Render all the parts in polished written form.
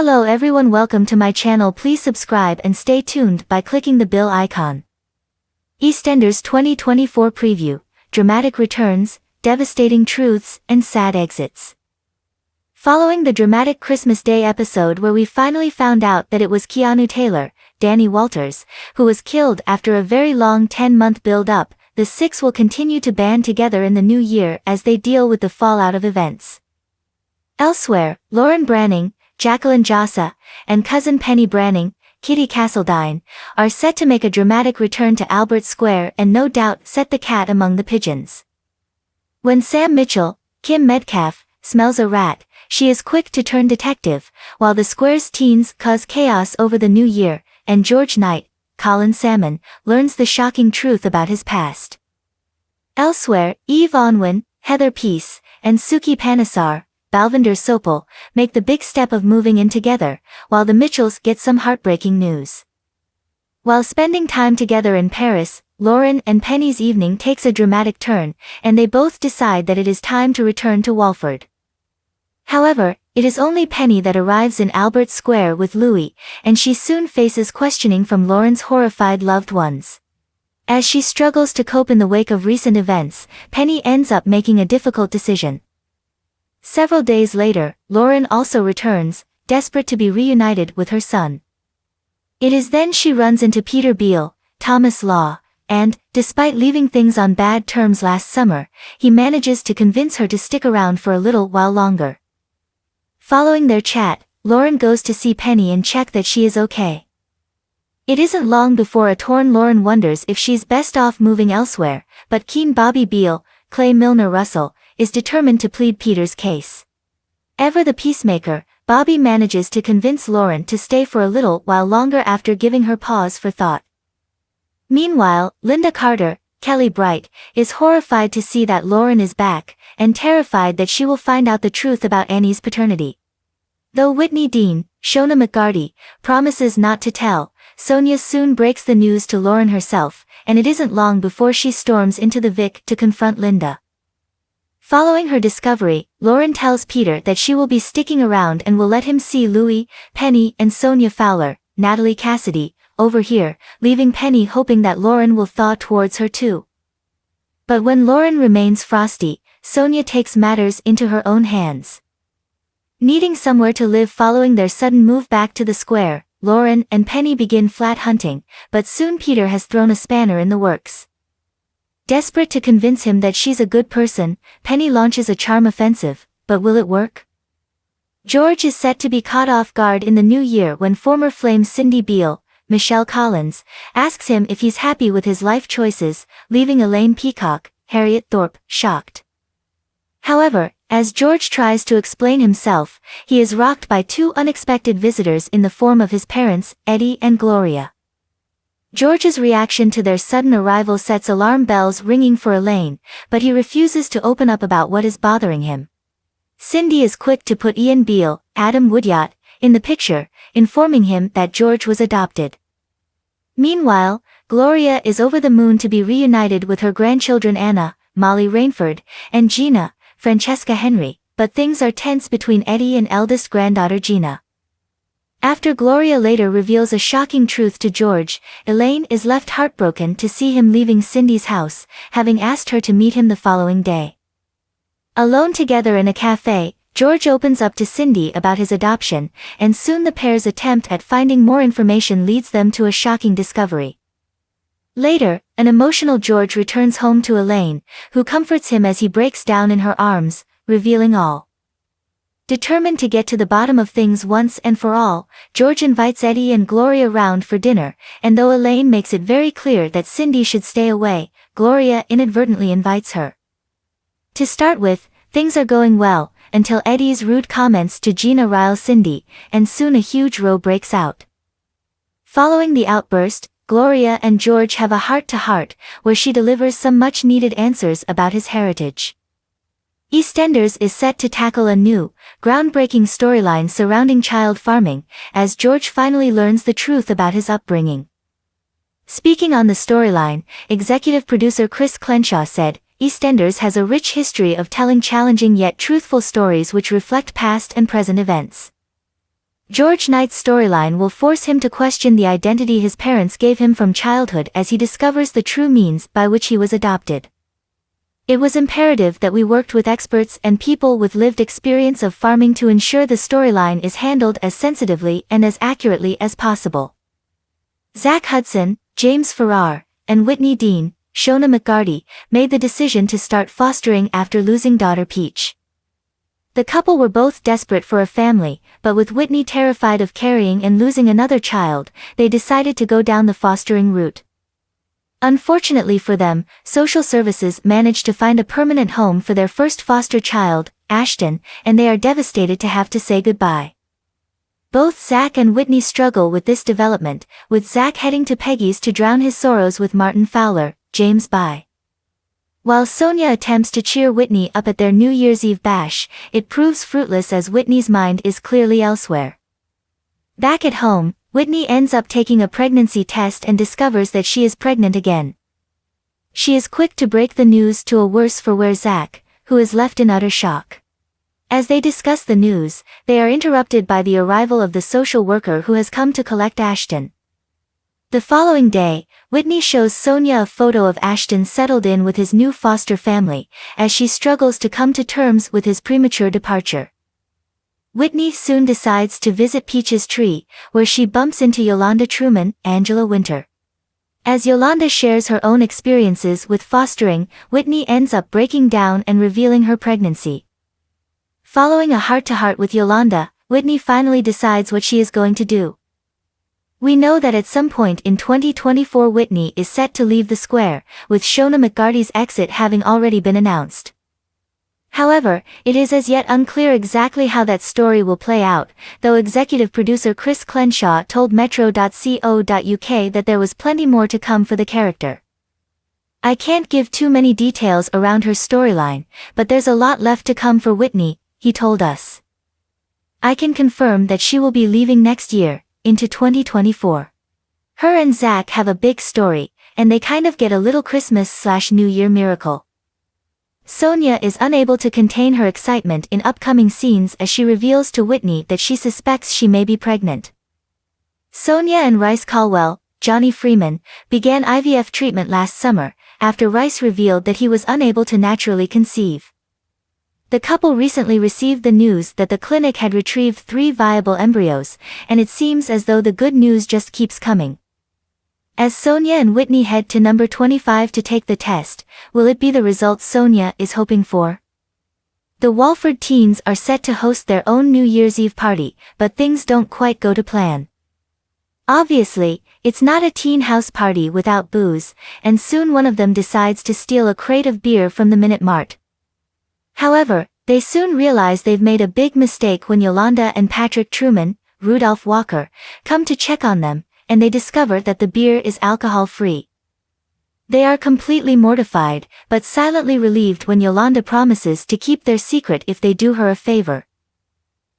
Hello everyone, welcome to my channel. Please subscribe and stay tuned by clicking the bell icon. EastEnders 2024 Preview, Dramatic Returns, Devastating Truths, and Sad Exits. Following the dramatic Christmas Day episode where we finally found out that it was Keanu Taylor, Danny Walters, who was killed after a very long 10-month build-up, the six will continue to band together in the new year as they deal with the fallout of events. Elsewhere, Lauren Branning, Jacqueline Jossa, and cousin Penny Branning, Kitty Castledine, are set to make a dramatic return to Albert Square and no doubt set the cat among the pigeons. When Sam Mitchell, Kim Metcalf, smells a rat, she is quick to turn detective, while the Square's teens cause chaos over the new year, and George Knight, Colin Salmon, learns the shocking truth about his past. Elsewhere, Eve Onwin, Heather Peace, and Suki Panesar, Balvinder Sopal, make the big step of moving in together, while the Mitchells get some heartbreaking news. While spending time together in Paris, Lauren and Penny's evening takes a dramatic turn, and they both decide that it is time to return to Walford. However, it is only Penny that arrives in Albert Square with Louis, and she soon faces questioning from Lauren's horrified loved ones. As she struggles to cope in the wake of recent events, Penny ends up making a difficult decision. Several days later, Lauren also returns, desperate to be reunited with her son. It is then she runs into Peter Beale, Thomas Law, and, despite leaving things on bad terms last summer, he manages to convince her to stick around for a little while longer. Following their chat, Lauren goes to see Penny and check that she is okay. It isn't long before a torn Lauren wonders if she's best off moving elsewhere, but keen Bobby Beale, Clay Milner Russell, is determined to plead Peter's case. Ever the peacemaker, Bobby manages to convince Lauren to stay for a little while longer after giving her pause for thought. Meanwhile, Linda Carter, Kelly Bright, is horrified to see that Lauren is back, and terrified that she will find out the truth about Annie's paternity. Though Whitney Dean, Shona McGarty, promises not to tell, Sonia soon breaks the news to Lauren herself, and it isn't long before she storms into the Vic to confront Linda. Following her discovery, Lauren tells Peter that she will be sticking around and will let him see Louis, Penny and Sonia Fowler, Natalie Cassidy, over here, leaving Penny hoping that Lauren will thaw towards her too. But when Lauren remains frosty, Sonia takes matters into her own hands. Needing somewhere to live following their sudden move back to the square, Lauren and Penny begin flat hunting, but soon Peter has thrown a spanner in the works. Desperate to convince him that she's a good person, Penny launches a charm offensive, but will it work? George is set to be caught off guard in the new year when former flame Cindy Beale, Michelle Collins, asks him if he's happy with his life choices, leaving Elaine Peacock, Harriet Thorpe, shocked. However, as George tries to explain himself, he is rocked by two unexpected visitors in the form of his parents, Eddie and Gloria. George's reaction to their sudden arrival sets alarm bells ringing for Elaine, but he refuses to open up about what is bothering him. Cindy is quick to put Ian Beale, Adam Woodyard, in the picture, informing him that George was adopted. Meanwhile, Gloria is over the moon to be reunited with her grandchildren Anna, Molly Rainford, and Gina, Francesca Henry, but things are tense between Eddie and eldest granddaughter Gina. After Gloria later reveals a shocking truth to George, Elaine is left heartbroken to see him leaving Cindy's house, having asked her to meet him the following day. Alone together in a cafe, George opens up to Cindy about his adoption, and soon the pair's attempt at finding more information leads them to a shocking discovery. Later, an emotional George returns home to Elaine, who comforts him as he breaks down in her arms, revealing all. Determined to get to the bottom of things once and for all, George invites Eddie and Gloria round for dinner, and though Elaine makes it very clear that Cindy should stay away, Gloria inadvertently invites her. To start with, things are going well, until Eddie's rude comments to Gina rile Cindy, and soon a huge row breaks out. Following the outburst, Gloria and George have a heart-to-heart, where she delivers some much-needed answers about his heritage. EastEnders is set to tackle a new, groundbreaking storyline surrounding child farming, as George finally learns the truth about his upbringing. Speaking on the storyline, executive producer Chris Crenshaw said, EastEnders has a rich history of telling challenging yet truthful stories which reflect past and present events. George Knight's storyline will force him to question the identity his parents gave him from childhood as he discovers the true means by which he was adopted. It was imperative that we worked with experts and people with lived experience of farming to ensure the storyline is handled as sensitively and as accurately as possible. Zach Hudson, James Farrar, and Whitney Dean, Shona McGarty, made the decision to start fostering after losing daughter Peach. The couple were both desperate for a family, but with Whitney terrified of carrying and losing another child, they decided to go down the fostering route. Unfortunately for them, social services managed to find a permanent home for their first foster child, Ashton, and they are devastated to have to say goodbye. Both Zach and Whitney struggle with this development, with Zach heading to Peggy's to drown his sorrows with Martin Fowler, James By. While Sonia attempts to cheer Whitney up at their New Year's Eve bash, it proves fruitless as Whitney's mind is clearly elsewhere. Back at home, Whitney ends up taking a pregnancy test and discovers that she is pregnant again. She is quick to break the news to a worse-for-wear Zach, who is left in utter shock. As they discuss the news, they are interrupted by the arrival of the social worker who has come to collect Ashton. The following day, Whitney shows Sonia a photo of Ashton settled in with his new foster family, as she struggles to come to terms with his premature departure. Whitney soon decides to visit Peach's tree, where she bumps into Yolanda Truman, Angela Winter. As Yolanda shares her own experiences with fostering, Whitney ends up breaking down and revealing her pregnancy. Following a heart-to-heart with Yolanda, Whitney finally decides what she is going to do. We know that at some point in 2024 Whitney is set to leave the square, with Shona McGarty's exit having already been announced. However, it is as yet unclear exactly how that story will play out, though executive producer Chris Clenshaw told Metro.co.uk that there was plenty more to come for the character. I can't give too many details around her storyline, but there's a lot left to come for Whitney, he told us. I can confirm that she will be leaving next year, into 2024. Her and Zach have a big story, and they kind of get a little Christmas/New Year miracle. Sonia is unable to contain her excitement in upcoming scenes as she reveals to Whitney that she suspects she may be pregnant. Sonia and Rice Caldwell, Johnny Freeman, began IVF treatment last summer, after Rice revealed that he was unable to naturally conceive. The couple recently received the news that the clinic had retrieved 3 viable embryos, and it seems as though the good news just keeps coming. As Sonia and Whitney head to number 25 to take the test, will it be the results Sonia is hoping for? The Walford teens are set to host their own New Year's Eve party, but things don't quite go to plan. Obviously, it's not a teen house party without booze, and soon one of them decides to steal a crate of beer from the Minute Mart. However, they soon realize they've made a big mistake when Yolanda and Patrick Truman, Rudolph Walker, come to check on them, and they discover that the beer is alcohol-free. They are completely mortified, but silently relieved when Yolanda promises to keep their secret if they do her a favor.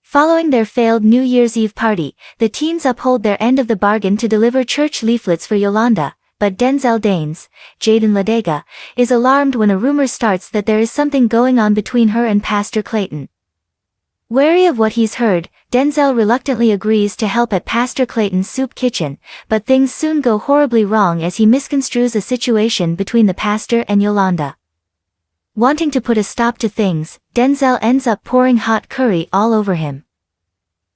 Following their failed New Year's Eve party, the teens uphold their end of the bargain to deliver church leaflets for Yolanda, but Denzel Danes, Jaden Ladega, is alarmed when a rumor starts that there is something going on between her and Pastor Clayton. Wary of what he's heard, Denzel reluctantly agrees to help at Pastor Clayton's soup kitchen, but things soon go horribly wrong as he misconstrues a situation between the pastor and Yolanda. Wanting to put a stop to things, Denzel ends up pouring hot curry all over him.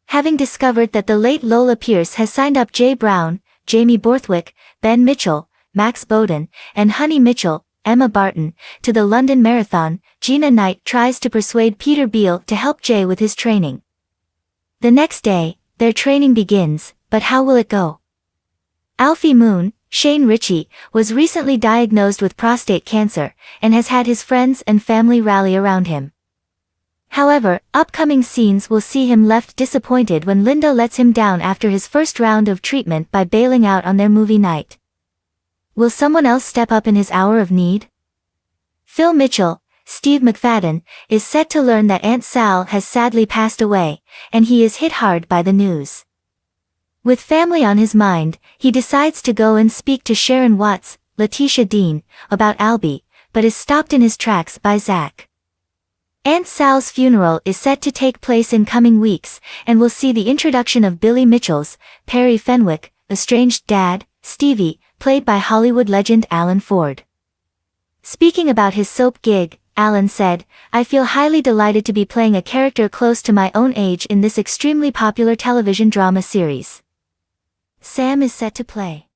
Having discovered that the late Lola Pierce has signed up Jay Brown, Jamie Borthwick, Ben Mitchell, Max Bowden, and Honey Mitchell, Emma Barton, to the London Marathon, Gina Knight tries to persuade Peter Beale to help Jay with his training. The next day, their training begins, but how will it go? Alfie Moon, Shane Ritchie, was recently diagnosed with prostate cancer, and has had his friends and family rally around him. However, upcoming scenes will see him left disappointed when Linda lets him down after his first round of treatment by bailing out on their movie night. Will someone else step up in his hour of need? Phil Mitchell, Steve McFadden, is set to learn that Aunt Sal has sadly passed away, and he is hit hard by the news. With family on his mind, he decides to go and speak to Sharon Watts, Letitia Dean, about Albie, but is stopped in his tracks by Zach. Aunt Sal's funeral is set to take place in coming weeks, and will see the introduction of Billy Mitchell's, Perry Fenwick, estranged dad, Stevie, played by Hollywood legend Alan Ford. Speaking about his soap gig, Alan said, "I feel highly delighted to be playing a character close to my own age in this extremely popular television drama series." Sam is set to play